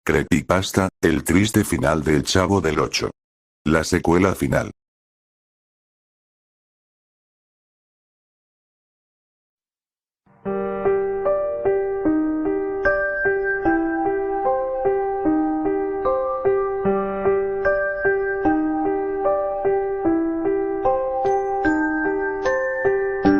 Creepypasta, el triste final del Chavo del Ocho. La secuela final.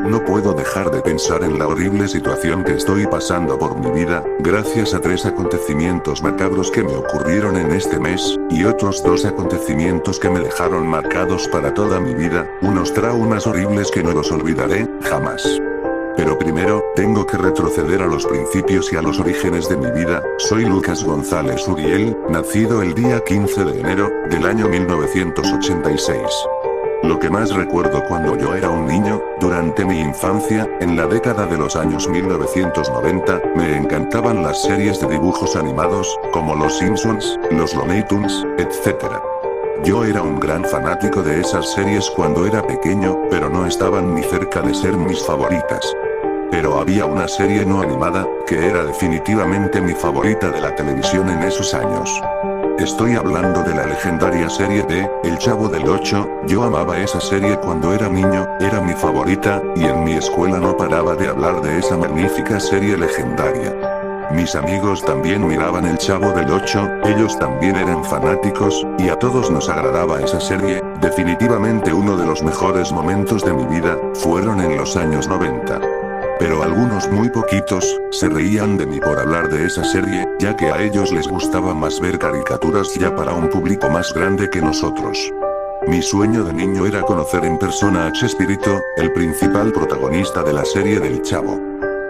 No puedo dejar de pensar en la horrible situación que estoy pasando por mi vida, gracias a 3 acontecimientos macabros que me ocurrieron en este mes, y otros 2 acontecimientos que me dejaron marcados para toda mi vida, unos traumas horribles que no los olvidaré, jamás. Pero primero, tengo que retroceder a los principios y a los orígenes de mi vida. Soy Lucas González Uriel, nacido el día 15 de enero, del año 1986. Lo que más recuerdo cuando yo era un niño, durante mi infancia, en la década de los años 1990, me encantaban las series de dibujos animados, como Los Simpsons, los Looney Tunes, etc. Yo era un gran fanático de esas series cuando era pequeño, pero no estaban ni cerca de ser mis favoritas. Pero había una serie no animada, que era definitivamente mi favorita de la televisión en esos años. Estoy hablando de la legendaria serie de El Chavo del Ocho. Yo amaba esa serie cuando era niño, era mi favorita, y en mi escuela no paraba de hablar de esa magnífica serie legendaria. Mis amigos también miraban El Chavo del Ocho, ellos también eran fanáticos, y a todos nos agradaba esa serie. Definitivamente uno de los mejores momentos de mi vida, fueron en los años 90. Pero algunos muy poquitos, se reían de mí por hablar de esa serie, ya que a ellos les gustaba más ver caricaturas ya para un público más grande que nosotros. Mi sueño de niño era conocer en persona a Chespirito, el principal protagonista de la serie del Chavo.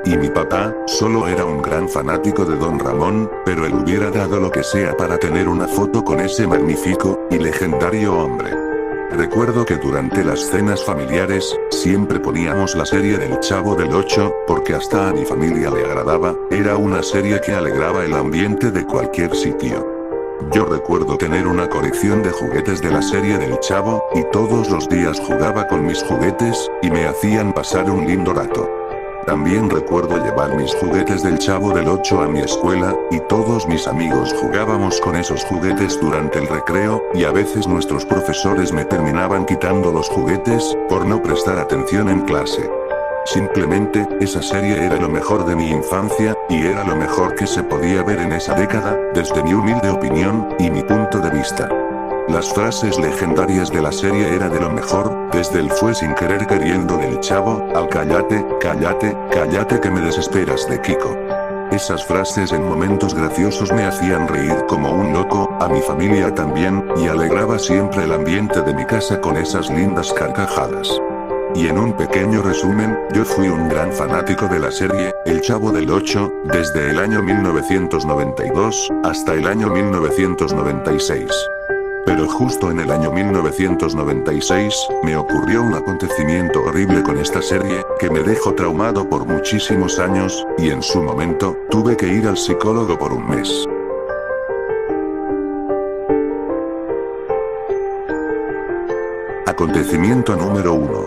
Y mi papá, solo era un gran fanático de Don Ramón, pero él hubiera dado lo que sea para tener una foto con ese magnífico y legendario hombre. Recuerdo que durante las cenas familiares, siempre poníamos la serie del Chavo del Ocho, porque hasta a mi familia le agradaba, era una serie que alegraba el ambiente de cualquier sitio. Yo recuerdo tener una colección de juguetes de la serie del Chavo, y todos los días jugaba con mis juguetes, y me hacían pasar un lindo rato. También recuerdo llevar mis juguetes del Chavo del Ocho a mi escuela, y todos mis amigos jugábamos con esos juguetes durante el recreo, y a veces nuestros profesores me terminaban quitando los juguetes, por no prestar atención en clase. Simplemente, esa serie era lo mejor de mi infancia, y era lo mejor que se podía ver en esa década, desde mi humilde opinión, y mi punto de vista. Las frases legendarias de la serie era de lo mejor, desde el fue sin querer queriendo del Chavo, al cállate, cállate, cállate que me desesperas de Kiko. Esas frases en momentos graciosos me hacían reír como un loco, a mi familia también, y alegraba siempre el ambiente de mi casa con esas lindas carcajadas. Y en un pequeño resumen, yo fui un gran fanático de la serie, El Chavo del Ocho, desde el año 1992, hasta el año 1996. Pero justo en el año 1996, me ocurrió un acontecimiento horrible con esta serie, que me dejó traumado por muchísimos años, y en su momento, tuve que ir al psicólogo por un mes. Acontecimiento número 1.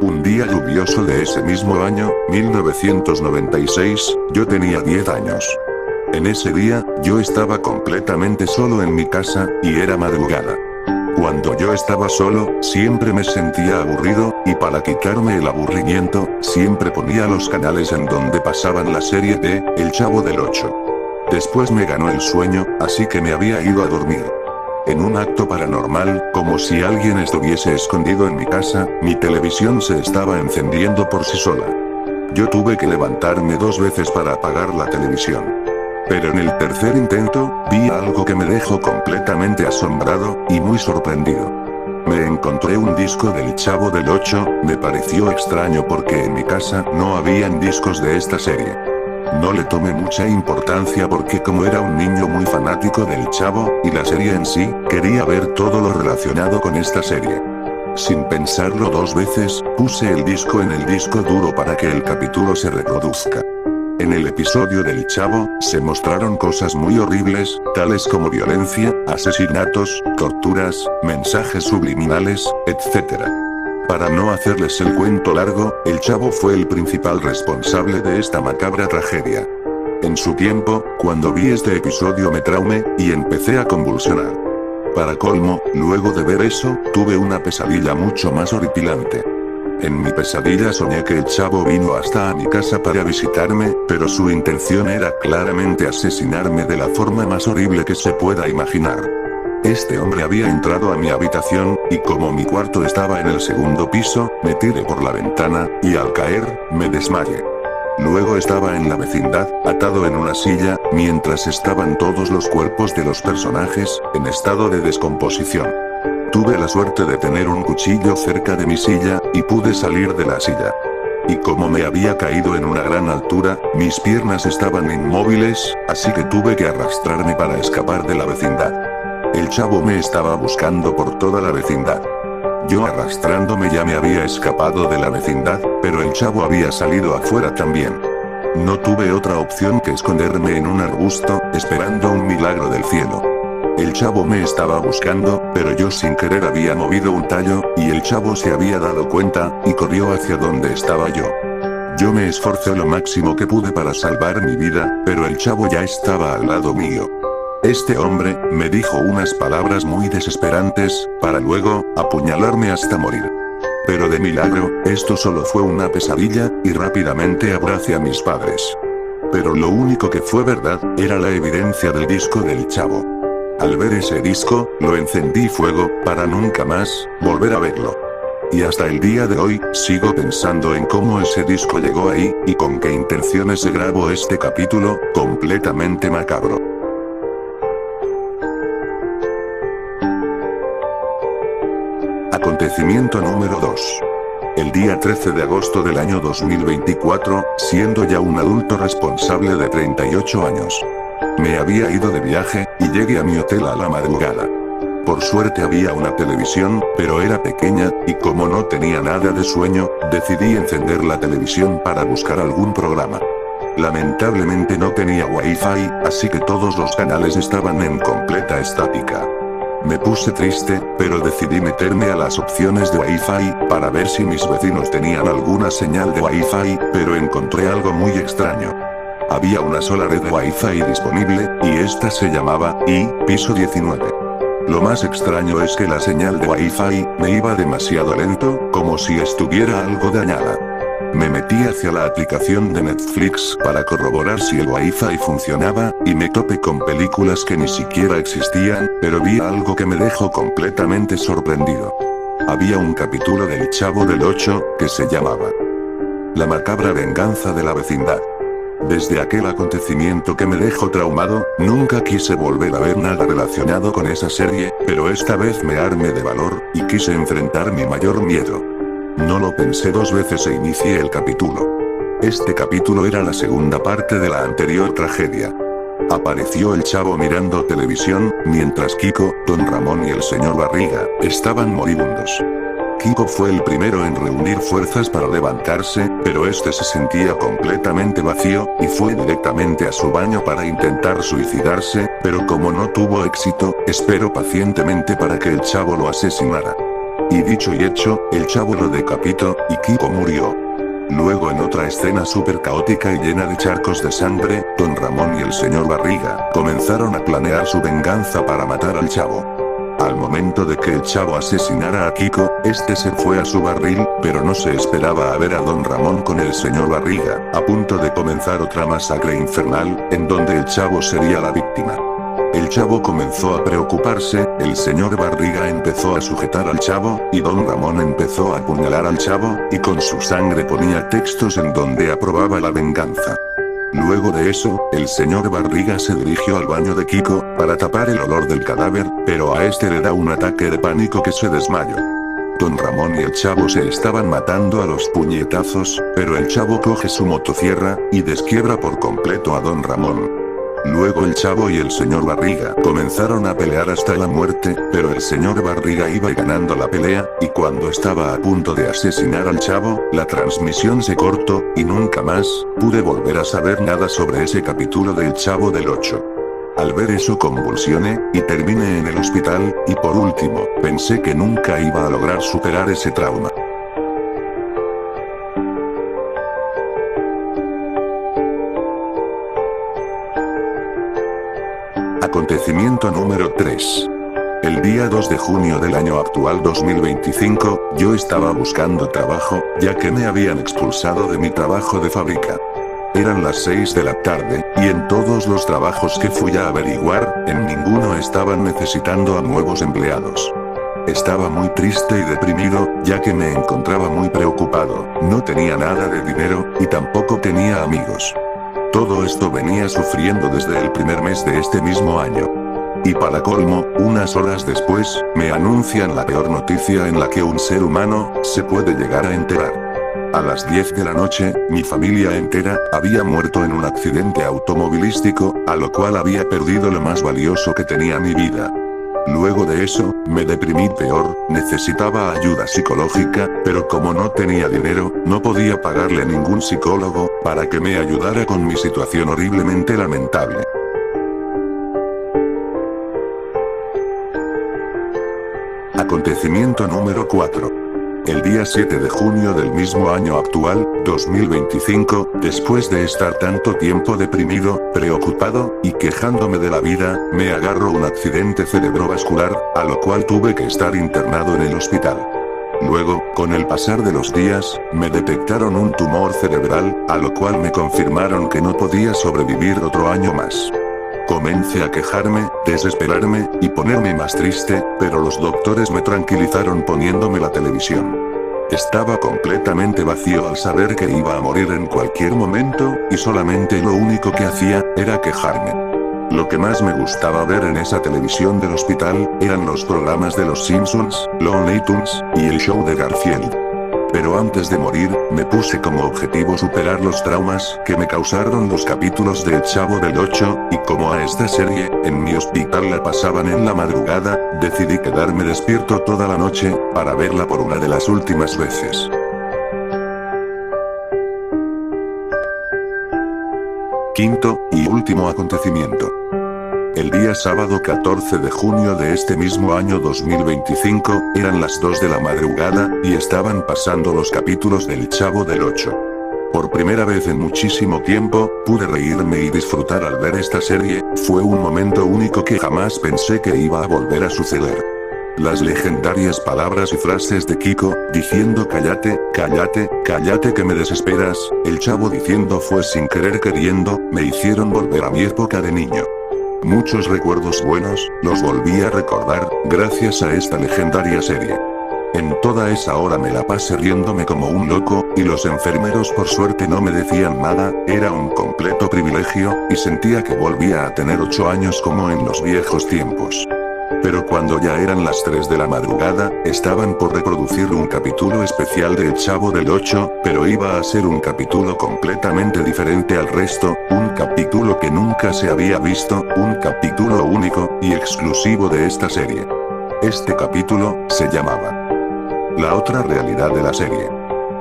Un día lluvioso de ese mismo año, 1996, yo tenía 10 años. En ese día, yo estaba completamente solo en mi casa, y era madrugada. Cuando yo estaba solo, siempre me sentía aburrido, y para quitarme el aburrimiento, siempre ponía los canales en donde pasaban la serie de El Chavo del Ocho. Después me ganó el sueño, así que me había ido a dormir. En un acto paranormal, como si alguien estuviese escondido en mi casa, mi televisión se estaba encendiendo por sí sola. Yo tuve que levantarme 2 veces para apagar la televisión. Pero en el tercer intento, vi algo que me dejó completamente asombrado, y muy sorprendido. Me encontré un disco del Chavo del Ocho, me pareció extraño porque en mi casa no habían discos de esta serie. No le tomé mucha importancia porque como era un niño muy fanático del Chavo, y la serie en sí, quería ver todo lo relacionado con esta serie. Sin pensarlo 2 veces, puse el disco en el disco duro para que el capítulo se reproduzca. En el episodio del Chavo, se mostraron cosas muy horribles, tales como violencia, asesinatos, torturas, mensajes subliminales, etc. Para no hacerles el cuento largo, el Chavo fue el principal responsable de esta macabra tragedia. En su tiempo, cuando vi este episodio me traumé, y empecé a convulsionar. Para colmo, luego de ver eso, tuve una pesadilla mucho más horripilante. En mi pesadilla soñé que el Chavo vino hasta a mi casa para visitarme, pero su intención era claramente asesinarme de la forma más horrible que se pueda imaginar. Este hombre había entrado a mi habitación, y como mi cuarto estaba en el segundo piso, me tiré por la ventana, y al caer, me desmayé. Luego estaba en la vecindad, atado en una silla, mientras estaban todos los cuerpos de los personajes, en estado de descomposición. Tuve la suerte de tener un cuchillo cerca de mi silla, y pude salir de la silla. Y como me había caído en una gran altura, mis piernas estaban inmóviles, así que tuve que arrastrarme para escapar de la vecindad. El Chavo me estaba buscando por toda la vecindad. Yo arrastrándome ya me había escapado de la vecindad, pero el Chavo había salido afuera también. No tuve otra opción que esconderme en un arbusto, esperando un milagro del cielo. El Chavo me estaba buscando, pero yo sin querer había movido un tallo, y el Chavo se había dado cuenta, y corrió hacia donde estaba yo. Yo me esforcé lo máximo que pude para salvar mi vida, pero el Chavo ya estaba al lado mío. Este hombre, me dijo unas palabras muy desesperantes, para luego, apuñalarme hasta morir. Pero de milagro, esto solo fue una pesadilla, y rápidamente abracé a mis padres. Pero lo único que fue verdad, era la evidencia del disco del Chavo. Al ver ese disco, lo encendí fuego, para nunca más, volver a verlo. Y hasta el día de hoy, sigo pensando en cómo ese disco llegó ahí, y con qué intenciones se grabó este capítulo, completamente macabro. Acontecimiento número 2. El día 13 de agosto del año 2024, siendo ya un adulto responsable de 38 años. Me había ido de viaje, y llegué a mi hotel a la madrugada. Por suerte había una televisión, pero era pequeña, y como no tenía nada de sueño, decidí encender la televisión para buscar algún programa. Lamentablemente no tenía wifi, así que todos los canales estaban en completa estática. Me puse triste, pero decidí meterme a las opciones de Wi-Fi, para ver si mis vecinos tenían alguna señal de Wi-Fi, pero encontré algo muy extraño. Había una sola red de Wi-Fi disponible, y esta se llamaba piso 19. Lo más extraño es que la señal de Wi-Fi me iba demasiado lento, como si estuviera algo dañada. Me metí hacia la aplicación de Netflix para corroborar si el Wi-Fi funcionaba, y me topé con películas que ni siquiera existían, pero vi algo que me dejó completamente sorprendido. Había un capítulo del Chavo del 8, que se llamaba La macabra venganza de la vecindad. Desde aquel acontecimiento que me dejó traumado, nunca quise volver a ver nada relacionado con esa serie, pero esta vez me armé de valor, y quise enfrentar mi mayor miedo. No lo pensé dos veces e inicié el capítulo. Este capítulo era la segunda parte de la anterior tragedia. Apareció el Chavo mirando televisión, mientras Kiko, Don Ramón y el señor Barriga, estaban moribundos. Kiko fue el primero en reunir fuerzas para levantarse, pero este se sentía completamente vacío, y fue directamente a su baño para intentar suicidarse, pero como no tuvo éxito, esperó pacientemente para que el Chavo lo asesinara. Y dicho y hecho, el Chavo lo decapitó, y Kiko murió. Luego en otra escena súper caótica y llena de charcos de sangre, Don Ramón y el señor Barriga, comenzaron a planear su venganza para matar al Chavo. Al momento de que el Chavo asesinara a Kiko, este se fue a su barril, pero no se esperaba a ver a Don Ramón con el señor Barriga, a punto de comenzar otra masacre infernal, en donde el Chavo sería la víctima. El Chavo comenzó a preocuparse, el señor Barriga empezó a sujetar al Chavo, y Don Ramón empezó a apuñalar al Chavo, y con su sangre ponía textos en donde aprobaba la venganza. Luego de eso, el señor Barriga se dirigió al baño de Kiko, para tapar el olor del cadáver, pero a este le da un ataque de pánico que se desmayó. Don Ramón y el Chavo se estaban matando a los puñetazos, pero el Chavo coge su motosierra, y desquiebra por completo a Don Ramón. Luego el Chavo y el señor Barriga comenzaron a pelear hasta la muerte, pero el señor Barriga iba ganando la pelea, y cuando estaba a punto de asesinar al Chavo, la transmisión se cortó, y nunca más pude volver a saber nada sobre ese capítulo del Chavo del 8. Al ver eso convulsioné, y terminé en el hospital, y por último, pensé que nunca iba a lograr superar ese trauma. Acontecimiento número 3. El día 2 de junio del año actual 2025, yo estaba buscando trabajo, ya que me habían expulsado de mi trabajo de fábrica. Eran las 6 de la tarde, y en todos los trabajos que fui a averiguar, en ninguno estaban necesitando a nuevos empleados. Estaba muy triste y deprimido, ya que me encontraba muy preocupado, no tenía nada de dinero, y tampoco tenía amigos. Todo esto venía sufriendo desde el primer mes de este mismo año. Y para colmo, unas horas después, me anuncian la peor noticia en la que un ser humano se puede llegar a enterar. A las 10 de la noche, mi familia entera había muerto en un accidente automovilístico, a lo cual había perdido lo más valioso que tenía mi vida. Luego de eso, me deprimí peor, necesitaba ayuda psicológica, pero como no tenía dinero, no podía pagarle a ningún psicólogo para que me ayudara con mi situación horriblemente lamentable. Acontecimiento número 4. El día 7 de junio del mismo año actual, 2025, después de estar tanto tiempo deprimido, preocupado, y quejándome de la vida, me agarró un accidente cerebrovascular, a lo cual tuve que estar internado en el hospital. Luego, con el pasar de los días, me detectaron un tumor cerebral, a lo cual me confirmaron que no podía sobrevivir otro año más. Comencé a quejarme, desesperarme, y ponerme más triste, pero los doctores me tranquilizaron poniéndome la televisión. Estaba completamente vacío al saber que iba a morir en cualquier momento, y solamente lo único que hacía, era quejarme. Lo que más me gustaba ver en esa televisión del hospital, eran los programas de los Simpsons, Looney Tunes, y el show de Garfield. Pero antes de morir, me puse como objetivo superar los traumas que me causaron los capítulos del Chavo del 8, y como a esta serie, en mi hospital la pasaban en la madrugada, decidí quedarme despierto toda la noche, para verla por una de las últimas veces. Quinto, y último acontecimiento. El día sábado 14 de junio de este mismo año 2025, eran las 2 de la madrugada, y estaban pasando los capítulos del Chavo del 8. Por primera vez en muchísimo tiempo, pude reírme y disfrutar al ver esta serie, fue un momento único que jamás pensé que iba a volver a suceder. Las legendarias palabras y frases de Kiko, diciendo cállate, cállate, cállate que me desesperas, el Chavo diciendo fue sin querer queriendo, me hicieron volver a mi época de niño. Muchos recuerdos buenos, los volví a recordar, gracias a esta legendaria serie. En toda esa hora me la pasé riéndome como un loco, y los enfermeros por suerte no me decían nada, era un completo privilegio, y sentía que volvía a tener 8 años como en los viejos tiempos. Pero cuando ya eran las 3 de la madrugada, estaban por reproducir un capítulo especial de El Chavo del 8, pero iba a ser un capítulo completamente diferente al resto, un capítulo que nunca se había visto, un capítulo único, y exclusivo de esta serie. Este capítulo, se llamaba La otra realidad de la serie.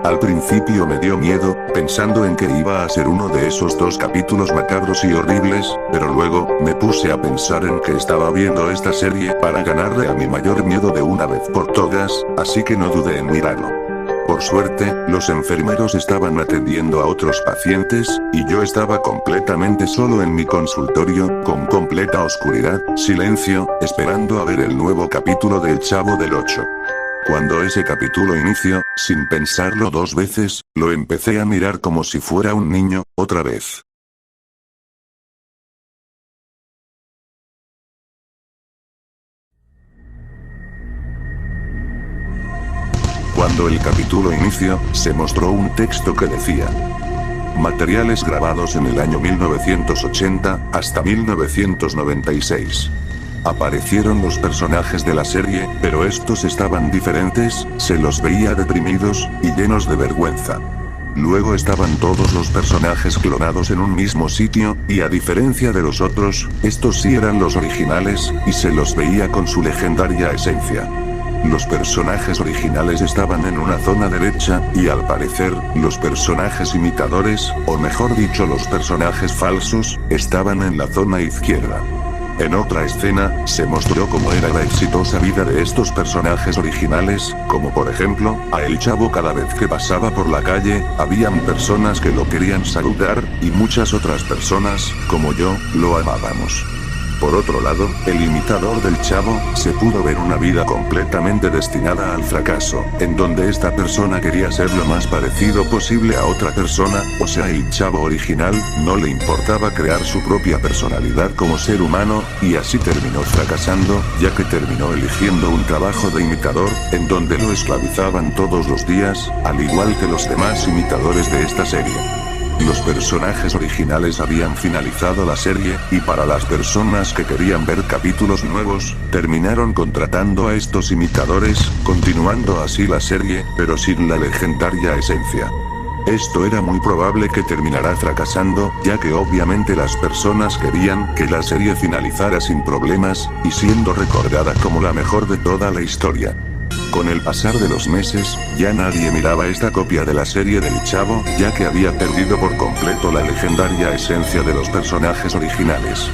Al principio me dio miedo, pensando en que iba a ser uno de esos 2 capítulos macabros y horribles, pero luego, me puse a pensar en que estaba viendo esta serie para ganarle a mi mayor miedo de una vez por todas, así que no dudé en mirarlo. Por suerte, los enfermeros estaban atendiendo a otros pacientes, y yo estaba completamente solo en mi consultorio, con completa oscuridad, silencio, esperando a ver el nuevo capítulo del Chavo del 8. Cuando ese capítulo inició, sin pensarlo 2 veces, lo empecé a mirar como si fuera un niño, otra vez. Cuando el capítulo inició, se mostró un texto que decía: materiales grabados en el año 1980, hasta 1996. Aparecieron los personajes de la serie, pero estos estaban diferentes, se los veía deprimidos, y llenos de vergüenza. Luego estaban todos los personajes clonados en un mismo sitio, y a diferencia de los otros, estos sí eran los originales, y se los veía con su legendaria esencia. Los personajes originales estaban en una zona derecha, y al parecer, los personajes imitadores, o mejor dicho los personajes falsos, estaban en la zona izquierda. En otra escena, se mostró cómo era la exitosa vida de estos personajes originales, como por ejemplo, a El Chavo cada vez que pasaba por la calle, habían personas que lo querían saludar, y muchas otras personas, como yo, lo amábamos. Por otro lado, el imitador del Chavo, se pudo ver una vida completamente destinada al fracaso, en donde esta persona quería ser lo más parecido posible a otra persona, o sea el Chavo original, no le importaba crear su propia personalidad como ser humano, y así terminó fracasando, ya que terminó eligiendo un trabajo de imitador, en donde lo esclavizaban todos los días, al igual que los demás imitadores de esta serie. Los personajes originales habían finalizado la serie, y para las personas que querían ver capítulos nuevos, terminaron contratando a estos imitadores, continuando así la serie, pero sin la legendaria esencia. Esto era muy probable que terminará fracasando, ya que obviamente las personas querían que la serie finalizara sin problemas, y siendo recordada como la mejor de toda la historia. Con el pasar de los meses, ya nadie miraba esta copia de la serie del Chavo, ya que había perdido por completo la legendaria esencia de los personajes originales.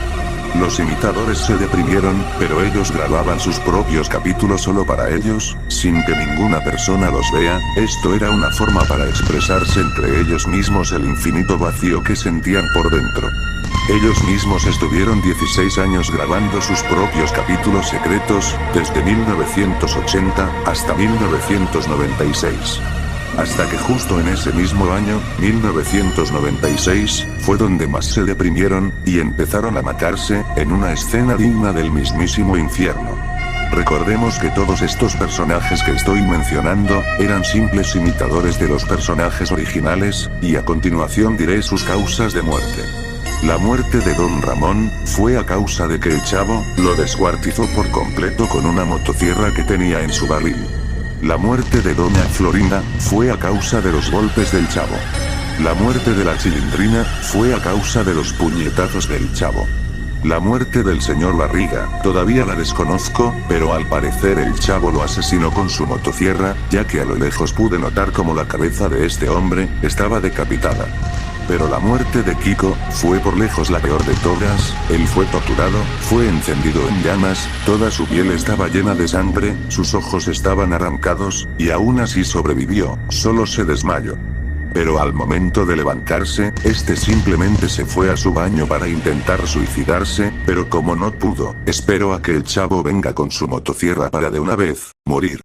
Los imitadores se deprimieron, pero ellos grababan sus propios capítulos solo para ellos, sin que ninguna persona los vea. Esto era una forma para expresarse entre ellos mismos el infinito vacío que sentían por dentro. Ellos mismos estuvieron 16 años grabando sus propios capítulos secretos, desde 1980 hasta 1996. Hasta que justo en ese mismo año, 1996, fue donde más se deprimieron, y empezaron a matarse, en una escena digna del mismísimo infierno. Recordemos que todos estos personajes que estoy mencionando, eran simples imitadores de los personajes originales, y a continuación diré sus causas de muerte. La muerte de Don Ramón, fue a causa de que el Chavo, lo descuartizó por completo con una motosierra que tenía en su barril. La muerte de Doña Florinda, fue a causa de los golpes del Chavo. La muerte de la Chilindrina, fue a causa de los puñetazos del Chavo. La muerte del señor Barriga, todavía la desconozco, pero al parecer el Chavo lo asesinó con su motosierra, ya que a lo lejos pude notar como la cabeza de este hombre, estaba decapitada. Pero la muerte de Kiko, fue por lejos la peor de todas. Él fue torturado, fue encendido en llamas, toda su piel estaba llena de sangre, sus ojos estaban arrancados, y aún así sobrevivió, solo se desmayó. Pero al momento de levantarse, este simplemente se fue a su baño para intentar suicidarse, pero como no pudo, esperó a que el Chavo venga con su motosierra para de una vez, morir.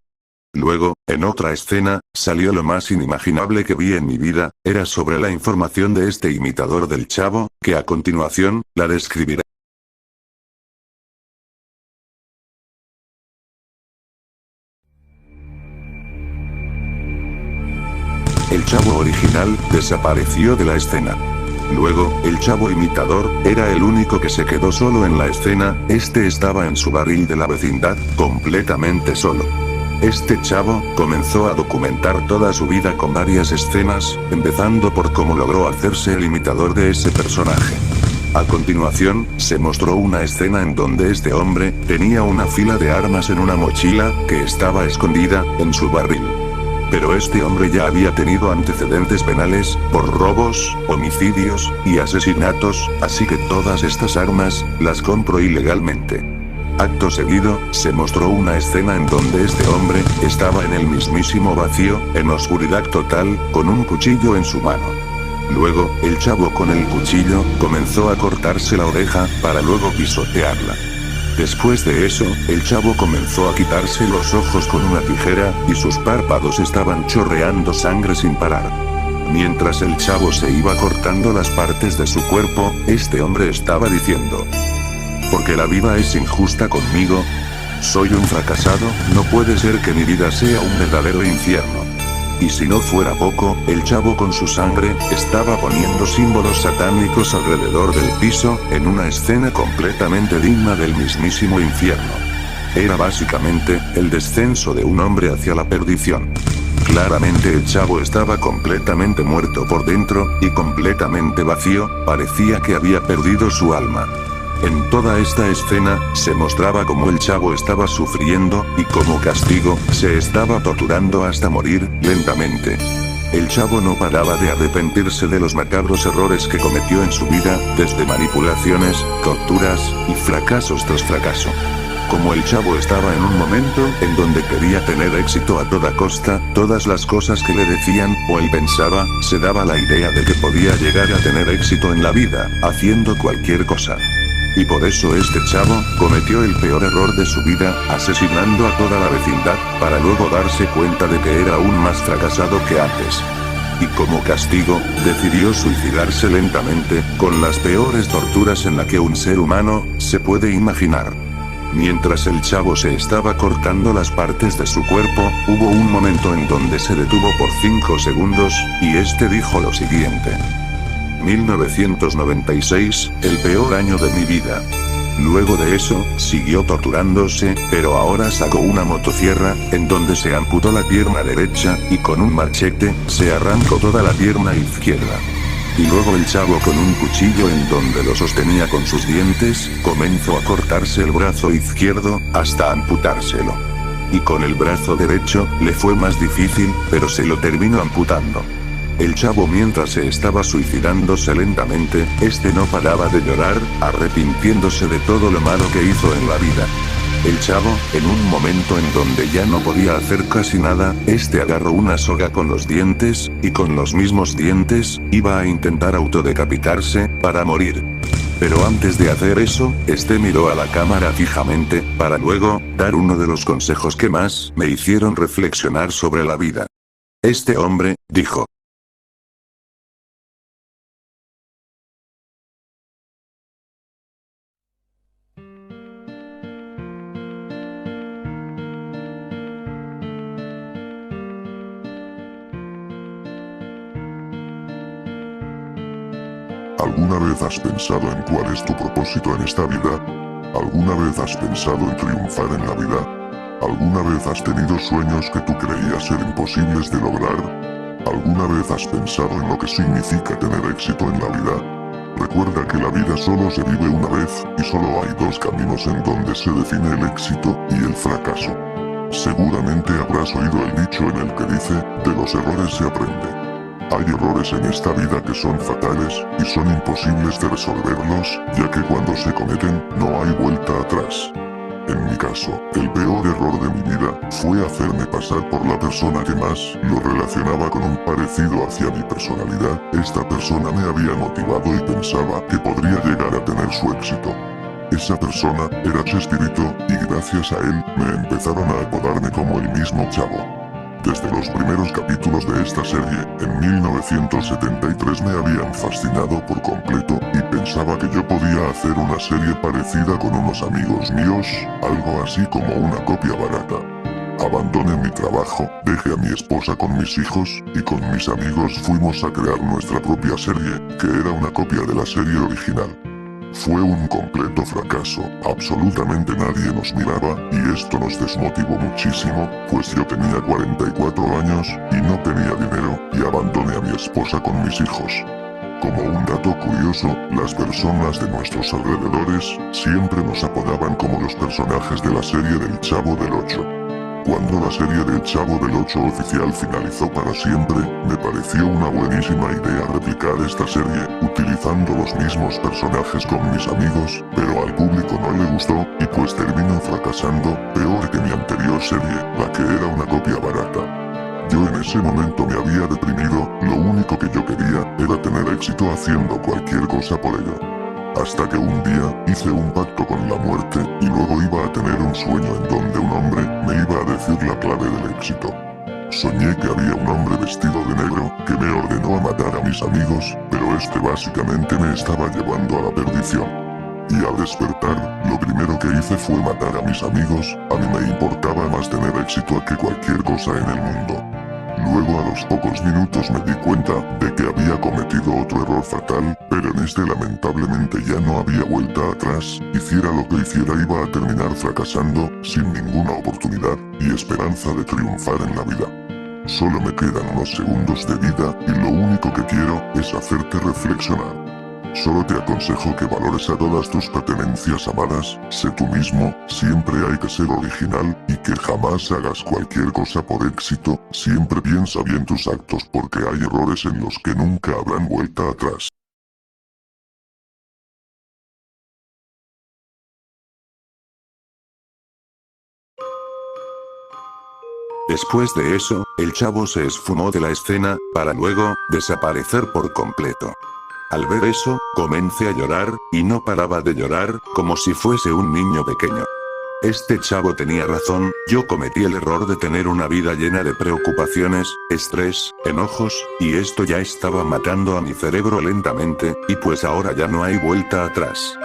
Luego, en otra escena, salió lo más inimaginable que vi en mi vida, era sobre la información de este imitador del Chavo, que a continuación, la describiré. El Chavo original, desapareció de la escena. Luego, el Chavo imitador, era el único que se quedó solo en la escena, este estaba en su barril de la vecindad, completamente solo. Este Chavo, comenzó a documentar toda su vida con varias escenas, empezando por cómo logró hacerse el imitador de ese personaje. A continuación, se mostró una escena en donde este hombre, tenía una fila de armas en una mochila, que estaba escondida, en su barril. Pero este hombre ya había tenido antecedentes penales, por robos, homicidios, y asesinatos, así que todas estas armas, las compró ilegalmente. Acto seguido, se mostró una escena en donde este hombre, estaba en el mismísimo vacío, en oscuridad total, con un cuchillo en su mano. Luego, el Chavo con el cuchillo, comenzó a cortarse la oreja, para luego pisotearla. Después de eso, el Chavo comenzó a quitarse los ojos con una tijera, y sus párpados estaban chorreando sangre sin parar. Mientras el Chavo se iba cortando las partes de su cuerpo, este hombre estaba diciendo: porque la vida es injusta conmigo. Soy un fracasado, no puede ser que mi vida sea un verdadero infierno. Y si no fuera poco, el Chavo con su sangre, estaba poniendo símbolos satánicos alrededor del piso, en una escena completamente digna del mismísimo infierno. Era básicamente, el descenso de un hombre hacia la perdición. Claramente el chavo estaba completamente muerto por dentro, y completamente vacío, parecía que había perdido su alma. En toda esta escena, se mostraba cómo el chavo estaba sufriendo, y como castigo, se estaba torturando hasta morir, lentamente. El chavo no paraba de arrepentirse de los macabros errores que cometió en su vida, desde manipulaciones, torturas, y fracasos tras fracaso. Como el chavo estaba en un momento en donde quería tener éxito a toda costa, todas las cosas que le decían, o él pensaba, se daba la idea de que podía llegar a tener éxito en la vida, haciendo cualquier cosa. Y por eso este chavo, cometió el peor error de su vida, asesinando a toda la vecindad, para luego darse cuenta de que era aún más fracasado que antes. Y como castigo, decidió suicidarse lentamente, con las peores torturas en las que un ser humano se puede imaginar. Mientras el chavo se estaba cortando las partes de su cuerpo, hubo un momento en donde se detuvo por 5 segundos, y este dijo lo siguiente: 1996, el peor año de mi vida. Luego de eso, siguió torturándose, pero ahora sacó una motosierra, en donde se amputó la pierna derecha, y con un machete, se arrancó toda la pierna izquierda. Y luego el chavo con un cuchillo en donde lo sostenía con sus dientes, comenzó a cortarse el brazo izquierdo, hasta amputárselo. Y con el brazo derecho, le fue más difícil, pero se lo terminó amputando. El chavo mientras se estaba suicidándose lentamente, no paraba de llorar, arrepintiéndose de todo lo malo que hizo en la vida. El chavo, en un momento en donde ya no podía hacer casi nada, agarró una soga con los dientes, y con los mismos dientes, iba a intentar autodecapitarse, para morir. Pero antes de hacer eso, miró a la cámara fijamente, para luego, dar uno de los consejos que más me hicieron reflexionar sobre la vida. Este hombre, dijo: ¿Alguna vez has pensado en cuál es tu propósito en esta vida? ¿Alguna vez has pensado en triunfar en la vida? ¿Alguna vez has tenido sueños que tú creías ser imposibles de lograr? ¿Alguna vez has pensado en lo que significa tener éxito en la vida? Recuerda que la vida solo se vive una vez, y solo hay 2 caminos en donde se define el éxito y el fracaso. Seguramente habrás oído el dicho en el que dice, de los errores se aprende. Hay errores en esta vida que son fatales, y son imposibles de resolverlos, ya que cuando se cometen, no hay vuelta atrás. En mi caso, el peor error de mi vida, fue hacerme pasar por la persona que más lo relacionaba con un parecido hacia mi personalidad. Esta persona me había motivado y pensaba que podría llegar a tener su éxito. Esa persona era Chespirito, y gracias a él, me empezaron a apodarme como el mismo chavo. Desde los primeros capítulos de esta serie, en 1973 me habían fascinado por completo, y pensaba que yo podía hacer una serie parecida con unos amigos míos, algo así como una copia barata. Abandoné mi trabajo, dejé a mi esposa con mis hijos, y con mis amigos fuimos a crear nuestra propia serie, que era una copia de la serie original. Fue un completo fracaso, absolutamente nadie nos miraba, y esto nos desmotivó muchísimo, pues yo tenía 44 años, y no tenía dinero, y abandoné a mi esposa con mis hijos. Como un dato curioso, las personas de nuestros alrededores, siempre nos apodaban como los personajes de la serie del Chavo del Ocho. Cuando la serie del Chavo del Ocho oficial finalizó para siempre, me pareció una buenísima idea replicar esta serie, utilizando los mismos personajes con mis amigos, pero al público no le gustó, y pues terminó fracasando, peor que mi anterior serie, la que era una copia barata. Yo en ese momento me había deprimido, lo único que yo quería, era tener éxito haciendo cualquier cosa por ello. Hasta que un día, hice un pacto con la muerte, y luego iba a tener un sueño en donde un hombre, me iba a decir la clave del éxito. Soñé que había un hombre vestido de negro, que me ordenó a matar a mis amigos, pero básicamente me estaba llevando a la perdición. Y al despertar, lo primero que hice fue matar a mis amigos, a mí me importaba más tener éxito que cualquier cosa en el mundo. Luego a los pocos minutos me di cuenta de que había cometido otro error fatal, pero en lamentablemente ya no había vuelta atrás, hiciera lo que hiciera iba a terminar fracasando, sin ninguna oportunidad y esperanza de triunfar en la vida. Solo me quedan unos segundos de vida, y lo único que quiero es hacerte reflexionar. Solo te aconsejo que valores a todas tus pertenencias amadas, sé tú mismo, siempre hay que ser original, y que jamás hagas cualquier cosa por éxito, siempre piensa bien tus actos porque hay errores en los que nunca habrán vuelta atrás. Después de eso, el chavo se esfumó de la escena, para luego, desaparecer por completo. Al ver eso, comencé a llorar, y no paraba de llorar, como si fuese un niño pequeño. Este chavo tenía razón, yo cometí el error de tener una vida llena de preocupaciones, estrés, enojos, y esto ya estaba matando a mi cerebro lentamente, y pues ahora ya no hay vuelta atrás.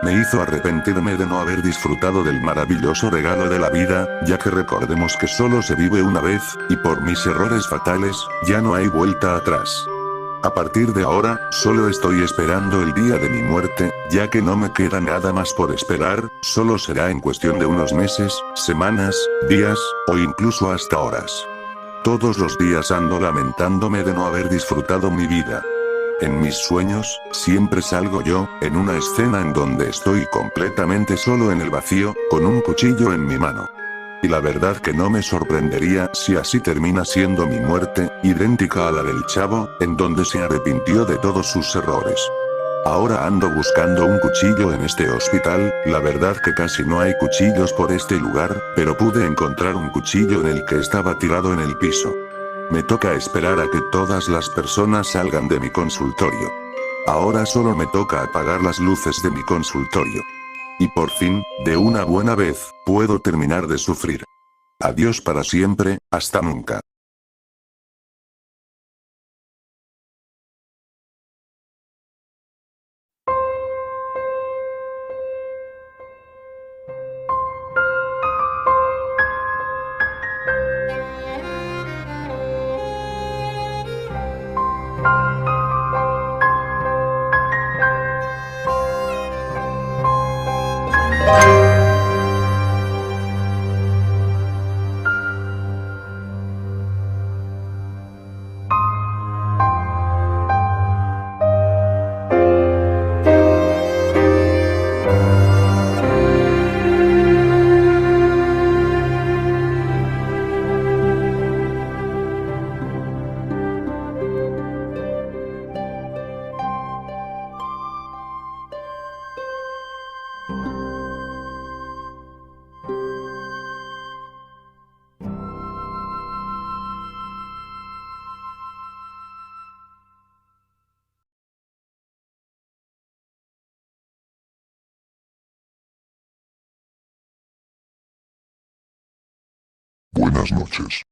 Me hizo arrepentirme de no haber disfrutado del maravilloso regalo de la vida, ya que recordemos que solo se vive una vez, y por mis errores fatales, ya no hay vuelta atrás. A partir de ahora, solo estoy esperando el día de mi muerte, ya que no me queda nada más por esperar, solo será en cuestión de unos meses, semanas, días, o incluso hasta horas. Todos los días ando lamentándome de no haber disfrutado mi vida. En mis sueños, siempre salgo yo, en una escena en donde estoy completamente solo en el vacío, con un cuchillo en mi mano. Y la verdad que no me sorprendería si así termina siendo mi muerte, idéntica a la del chavo, en donde se arrepintió de todos sus errores. Ahora ando buscando un cuchillo en este hospital, la verdad que casi no hay cuchillos por este lugar, pero pude encontrar un cuchillo en el que estaba tirado en el piso. Me toca esperar a que todas las personas salgan de mi consultorio. Ahora solo me toca apagar las luces de mi consultorio. Y por fin, de una buena vez, puedo terminar de sufrir. Adiós para siempre, hasta nunca. Buenas noches.